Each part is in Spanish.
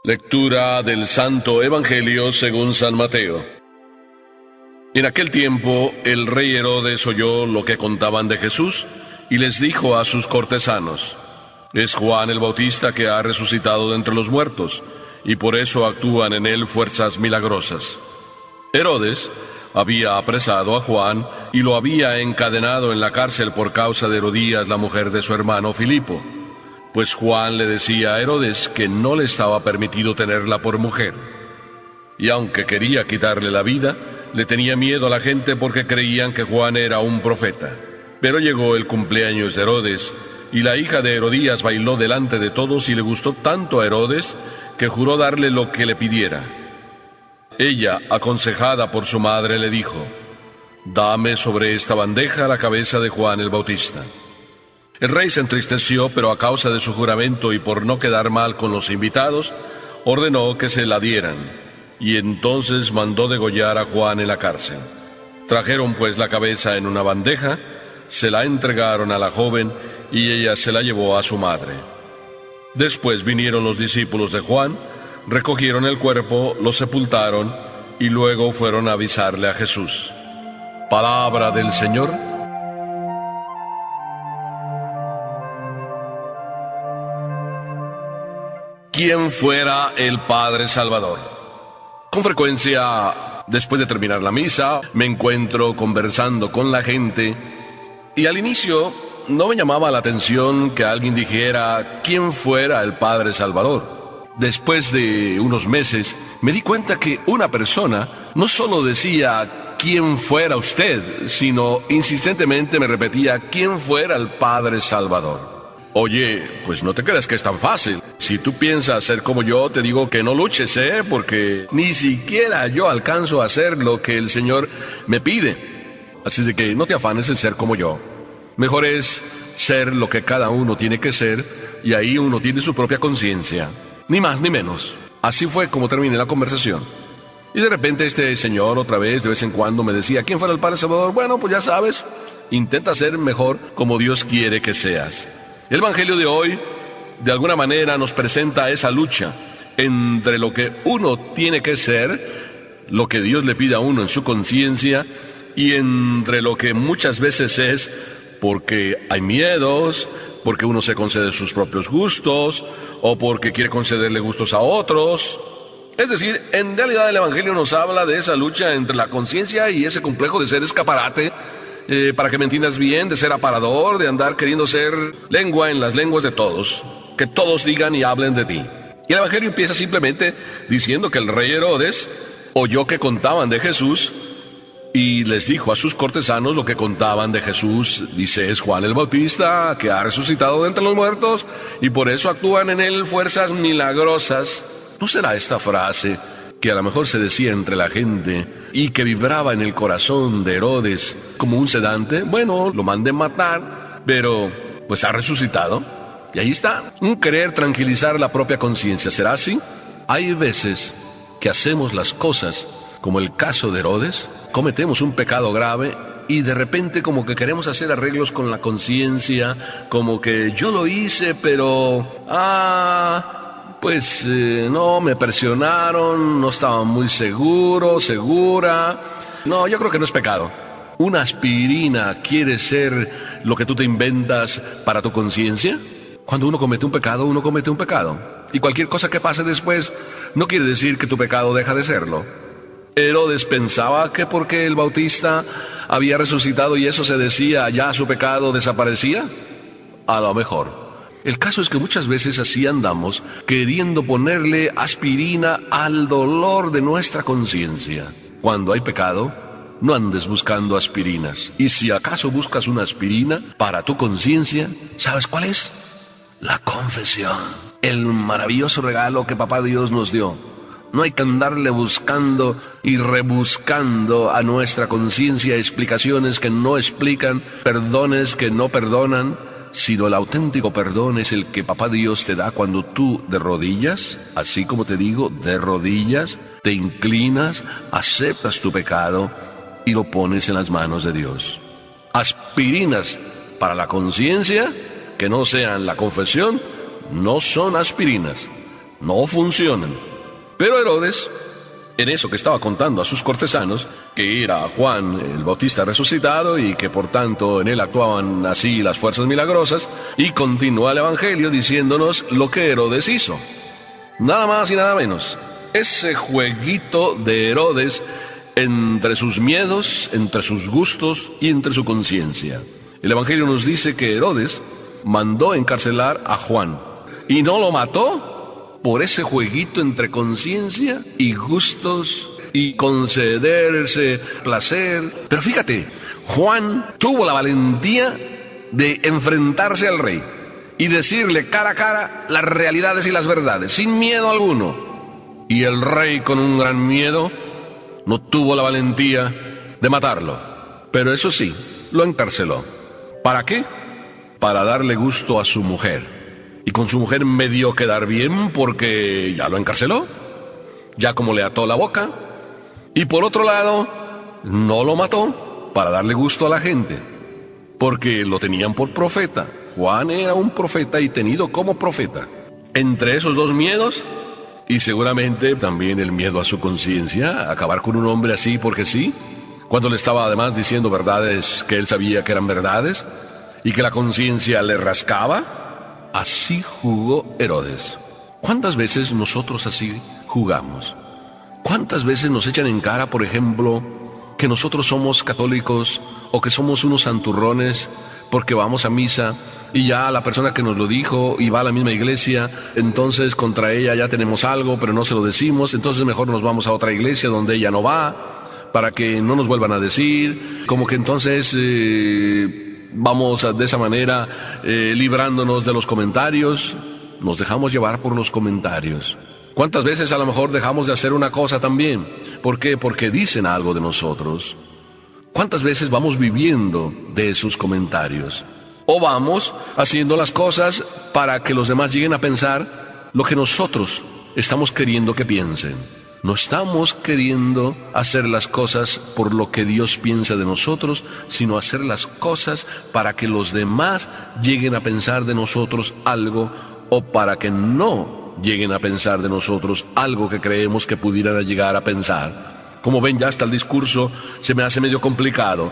Lectura del Santo Evangelio según San Mateo. En aquel tiempo, el rey Herodes oyó lo que contaban de Jesús y les dijo a sus cortesanos: «Es Juan el Bautista que ha resucitado de entre los muertos, y por eso actúan en él fuerzas milagrosas». Herodes había apresado a Juan y lo había encadenado en la cárcel por causa de Herodías, la mujer de su hermano Filipo. Pues Juan le decía a Herodes que no le estaba permitido tenerla por mujer. Y aunque quería quitarle la vida, le tenía miedo a la gente porque creían que Juan era un profeta. Pero llegó el cumpleaños de Herodes, y la hija de Herodías bailó delante de todos y le gustó tanto a Herodes que juró darle lo que le pidiera. Ella, aconsejada por su madre, le dijo: «Dame sobre esta bandeja la cabeza de Juan el Bautista». El rey se entristeció, pero a causa de su juramento y por no quedar mal con los invitados, ordenó que se la dieran, y entonces mandó degollar a Juan en la cárcel. Trajeron pues la cabeza en una bandeja, se la entregaron a la joven, y ella se la llevó a su madre. Después vinieron los discípulos de Juan, recogieron el cuerpo, lo sepultaron, y luego fueron a avisarle a Jesús. Palabra del Señor. ¿Quién fuera el Padre Salvador? Con frecuencia, después de terminar la misa, me encuentro conversando con la gente, y al inicio no me llamaba la atención que alguien dijera quién fuera el Padre Salvador. Después de unos meses, me di cuenta que una persona no solo decía quién fuera usted, sino insistentemente me repetía quién fuera el Padre Salvador. Oye, pues no te creas que es tan fácil. Si tú piensas ser como yo, te digo que no luches, porque ni siquiera yo alcanzo a hacer lo que el Señor me pide. Así de que no te afanes en ser como yo. Mejor es ser lo que cada uno tiene que ser, y ahí uno tiene su propia conciencia. Ni más ni menos. Así fue como terminé la conversación. Y de repente este señor otra vez, de vez en cuando, me decía ¿quién fuera el Padre Salvador? Bueno, pues ya sabes, intenta ser mejor como Dios quiere que seas. El Evangelio de hoy, de alguna manera, nos presenta esa lucha entre lo que uno tiene que ser, lo que Dios le pide a uno en su conciencia, y entre lo que muchas veces es porque hay miedos, porque uno se concede sus propios gustos, o porque quiere concederle gustos a otros. Es decir, en realidad el Evangelio nos habla de esa lucha entre la conciencia y ese complejo de ser escaparate, para que me entiendas bien, de ser aparador, de andar queriendo ser lengua en las lenguas de todos, que todos digan y hablen de ti. Y el Evangelio empieza simplemente diciendo que el rey Herodes oyó que contaban de Jesús y les dijo a sus cortesanos lo que contaban de Jesús. Dice: es Juan el Bautista que ha resucitado de entre los muertos y por eso actúan en él fuerzas milagrosas. ¿No será esta frase que a lo mejor se decía entre la gente y que vibraba en el corazón de Herodes como un sedante? Bueno, lo mandé matar, pero pues ha resucitado. Y ahí está, un querer tranquilizar la propia conciencia. ¿Será así? Hay veces que hacemos las cosas como el caso de Herodes, cometemos un pecado grave y de repente como que queremos hacer arreglos con la conciencia, como que yo lo hice, pero no, me presionaron, no estaba muy segura. No, yo creo que no es pecado. ¿Una aspirina quiere ser lo que tú te inventas para tu conciencia? Cuando uno comete un pecado, uno comete un pecado. Y cualquier cosa que pase después no quiere decir que tu pecado deja de serlo. Herodes pensaba que porque el Bautista había resucitado y eso se decía, ya su pecado desaparecía. A lo mejor. El caso es que muchas veces así andamos, queriendo ponerle aspirina al dolor de nuestra conciencia. Cuando hay pecado, no andes buscando aspirinas. Y si acaso buscas una aspirina para tu conciencia, ¿sabes cuál es? La confesión. El maravilloso regalo que Papá Dios nos dio. No hay que andarle buscando y rebuscando a nuestra conciencia explicaciones que no explican, perdones que no perdonan, sino el auténtico perdón es el que Papá Dios te da cuando tú de rodillas, así como te digo, de rodillas, te inclinas, aceptas tu pecado y lo pones en las manos de Dios. Aspirinas para la conciencia, que no sean la confesión, no son aspirinas. no funcionan. Pero Herodes, en eso que estaba contando a sus cortesanos, que era Juan el Bautista resucitado y que por tanto en él actuaban así las fuerzas milagrosas, y continúa el Evangelio diciéndonos lo que Herodes hizo. Nada más y nada menos. Ese jueguito de Herodes entre sus miedos, entre sus gustos y entre su conciencia. El Evangelio nos dice que Herodes mandó encarcelar a Juan y no lo mató por ese jueguito entre conciencia y gustos y concederse placer. Pero fíjate, Juan tuvo la valentía de enfrentarse al rey y decirle cara a cara las realidades y las verdades, sin miedo alguno. Y el rey, con un gran miedo, no tuvo la valentía de matarlo. Pero eso sí, lo encarceló. ¿Para qué? Para darle gusto a su mujer. Y con su mujer medio quedar bien porque ya lo encarceló, ya como le ató la boca. Y por otro lado, no lo mató para darle gusto a la gente, porque lo tenían por profeta. Juan era un profeta y tenido como profeta. Entre esos dos miedos, y seguramente también el miedo a su conciencia, acabar con un hombre así porque sí, cuando le estaba además diciendo verdades que él sabía que eran verdades, y que la conciencia le rascaba, así jugó Herodes. ¿Cuántas veces nosotros así jugamos? ¿Cuántas veces nos echan en cara, por ejemplo, que nosotros somos católicos o que somos unos santurrones porque vamos a misa y ya la persona que nos lo dijo y va a la misma iglesia, entonces contra ella ya tenemos algo, pero no se lo decimos, entonces mejor nos vamos a otra iglesia donde ella no va, para que no nos vuelvan a decir, como que entonces vamos de esa manera librándonos de los comentarios, nos dejamos llevar por los comentarios. ¿Cuántas veces a lo mejor dejamos de hacer una cosa también? ¿Por qué? Porque dicen algo de nosotros. ¿Cuántas veces vamos viviendo de esos comentarios? O vamos haciendo las cosas para que los demás lleguen a pensar lo que nosotros estamos queriendo que piensen. No estamos queriendo hacer las cosas por lo que Dios piensa de nosotros, sino hacer las cosas para que los demás lleguen a pensar de nosotros algo, o para que no lleguen a pensar de nosotros algo que creemos que pudieran llegar a pensar. Como ven, ya hasta el discurso se me hace medio complicado.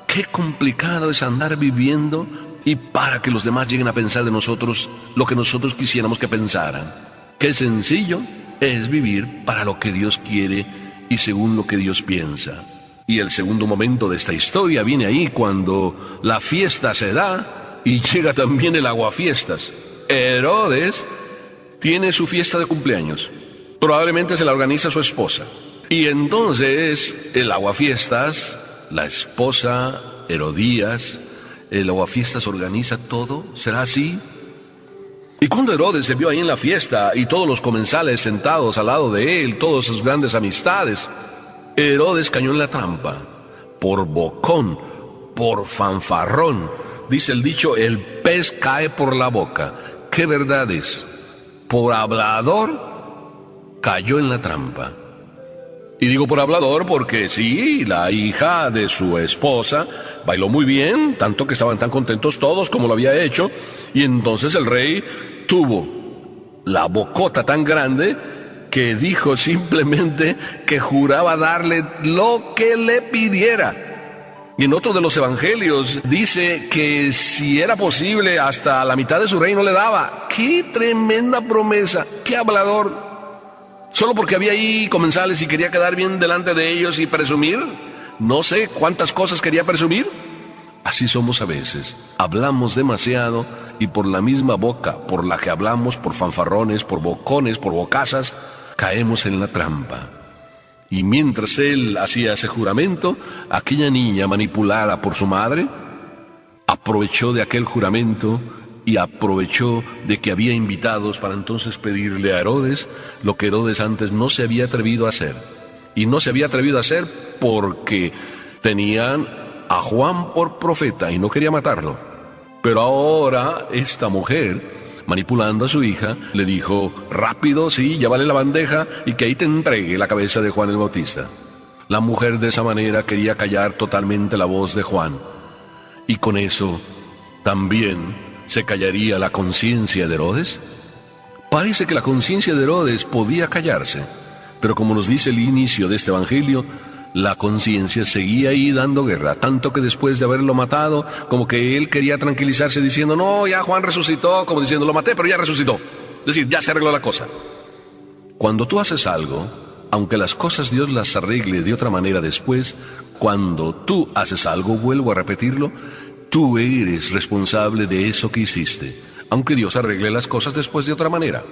Qué complicado es andar viviendo y para que los demás lleguen a pensar de nosotros lo que nosotros quisiéramos que pensaran. Qué sencillo es vivir para lo que Dios quiere y según lo que Dios piensa. Y el segundo momento de esta historia viene ahí cuando la fiesta se da y llega también el aguafiestas. Herodes tiene su fiesta de cumpleaños. Probablemente se la organiza su esposa. Y entonces el aguafiestas, la esposa Herodías, el aguafiestas organiza todo. ¿Será así? Y cuando Herodes se vio ahí en la fiesta y todos los comensales sentados al lado de él, todas sus grandes amistades, Herodes cayó en la trampa. Por bocón, por fanfarrón. Dice el dicho, el pez cae por la boca. ¿Qué verdad es? Por hablador, cayó en la trampa. Y digo por hablador porque sí, la hija de su esposa bailó muy bien, tanto que estaban tan contentos todos como lo había hecho, y entonces el rey tuvo la bocota tan grande que dijo simplemente que juraba darle lo que le pidiera. Y en otro de los evangelios dice que si era posible hasta la mitad de su reino le daba. ¡Qué tremenda promesa! ¡Qué hablador! Solo porque había ahí comensales y quería quedar bien delante de ellos y presumir. No sé cuántas cosas quería presumir. Así somos a veces. Hablamos demasiado y por la misma boca por la que hablamos, por fanfarrones, por bocones, por bocazas, caemos en la trampa. Y mientras él hacía ese juramento, aquella niña manipulada por su madre aprovechó de aquel juramento y aprovechó de que había invitados para entonces pedirle a Herodes lo que Herodes antes no se había atrevido a hacer. Y no se había atrevido a hacer porque tenían a Juan por profeta y no quería matarlo. Pero ahora esta mujer, manipulando a su hija, le dijo, rápido, sí, llévale la bandeja y que ahí te entregue la cabeza de Juan el Bautista. La mujer de esa manera quería callar totalmente la voz de Juan. Y con eso también se callaría la conciencia de Herodes. Parece que la conciencia de Herodes podía callarse, pero como nos dice el inicio de este evangelio, la conciencia seguía ahí dando guerra, tanto que después de haberlo matado, como que él quería tranquilizarse diciendo, no, ya Juan resucitó, como diciendo, lo maté, pero ya resucitó. Es decir, ya se arregló la cosa. Cuando tú haces algo, aunque las cosas Dios las arregle de otra manera después, cuando tú haces algo, vuelvo a repetirlo, tú eres responsable de eso que hiciste, aunque Dios arregle las cosas después de otra manera.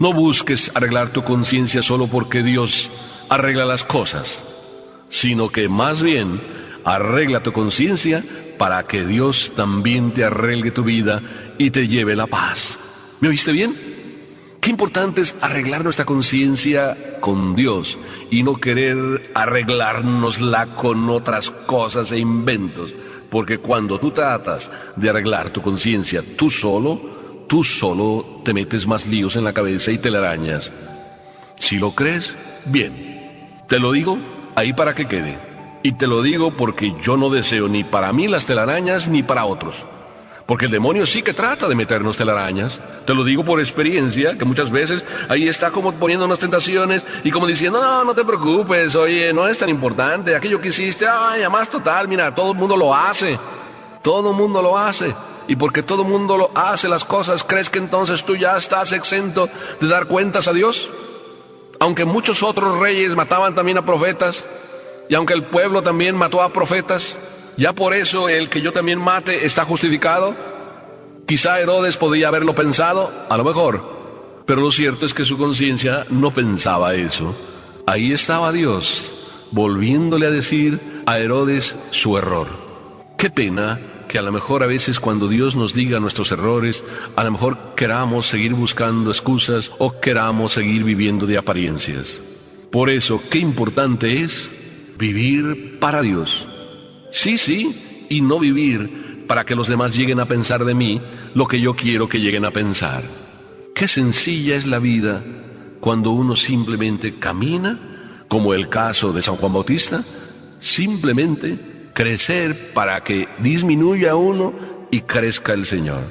No busques arreglar tu conciencia solo porque Dios arregla las cosas, sino que más bien arregla tu conciencia para que Dios también te arregle tu vida y te lleve la paz. ¿Me oíste bien? Qué importante es arreglar nuestra conciencia con Dios y no querer arreglárnosla con otras cosas e inventos, porque cuando tú tratas de arreglar tu conciencia tú solo te metes más líos en la cabeza y telarañas. Si lo crees, bien. Te lo digo ahí para que quede. Y te lo digo porque yo no deseo ni para mí las telarañas ni para otros. Porque el demonio sí que trata de meternos telarañas. Te lo digo por experiencia, que muchas veces ahí está como poniéndonos tentaciones y como diciendo, no te preocupes, oye, no es tan importante, aquello que hiciste, además total, mira, todo el mundo lo hace. Todo el mundo lo hace. Y porque todo el mundo lo hace las cosas, ¿crees que entonces tú ya estás exento de dar cuentas a Dios? Aunque muchos otros reyes mataban también a profetas, y aunque el pueblo también mató a profetas, ¿ya por eso el que yo también mate está justificado? Quizá Herodes podía haberlo pensado, a lo mejor, pero lo cierto es que su conciencia no pensaba eso. Ahí estaba Dios, volviéndole a decir a Herodes su error. Qué pena que a lo mejor a veces cuando Dios nos diga nuestros errores, a lo mejor queramos seguir buscando excusas o queramos seguir viviendo de apariencias. Por eso, qué importante es vivir para Dios. Sí, y no vivir para que los demás lleguen a pensar de mí lo que yo quiero que lleguen a pensar. Qué sencilla es la vida cuando uno simplemente camina, como el caso de San Juan Bautista, simplemente crecer para que disminuya uno y crezca el Señor.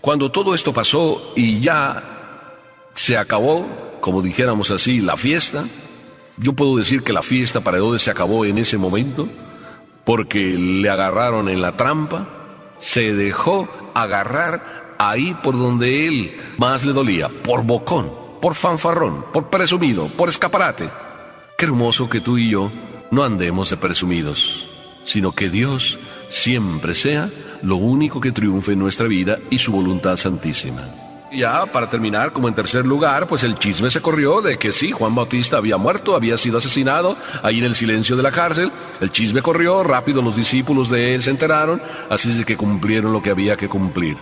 Cuando todo esto pasó y ya se acabó, como dijéramos así, la fiesta, yo puedo decir que la fiesta para Herodes se acabó en ese momento, porque le agarraron en la trampa, se dejó agarrar ahí por donde él más le dolía, por bocón, por fanfarrón, por presumido, por escaparate. Qué hermoso que tú y yo no andemos de presumidos, sino que Dios siempre sea lo único que triunfe en nuestra vida y su voluntad santísima. Ya para terminar, como en tercer lugar, pues el chisme se corrió de que sí, Juan Bautista había muerto, había sido asesinado ahí en el silencio de la cárcel. El chisme corrió, rápido los discípulos de él se enteraron, así es de que cumplieron lo que había que cumplir.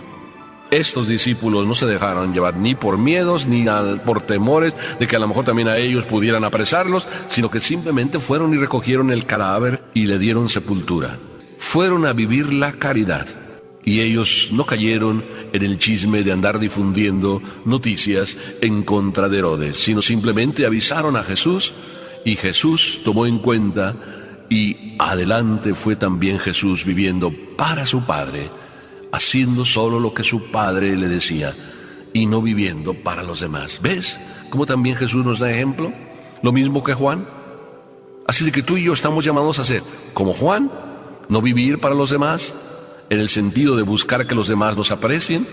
Estos discípulos no se dejaron llevar ni por miedos ni por temores de que a lo mejor también a ellos pudieran apresarlos, sino que simplemente fueron y recogieron el cadáver y le dieron sepultura. Fueron a vivir la caridad. Y ellos no cayeron en el chisme de andar difundiendo noticias en contra de Herodes, sino simplemente avisaron a Jesús, y Jesús tomó en cuenta, y adelante fue también Jesús viviendo para su Padre, haciendo solo lo que su Padre le decía, y no viviendo para los demás. ¿Ves cómo también Jesús nos da ejemplo? Lo mismo que Juan. Así de que tú y yo estamos llamados a ser como Juan, no vivir para los demás, en el sentido de buscar que los demás nos aprecien,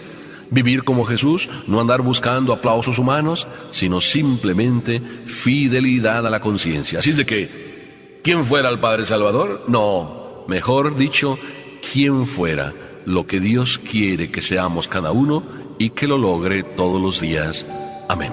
vivir como Jesús, no andar buscando aplausos humanos, sino simplemente fidelidad a la conciencia. Así es de que, ¿quién fuera el Padre Salvador? No, mejor dicho, ¿quién fuera lo que Dios quiere que seamos cada uno y que lo logre todos los días? Amén.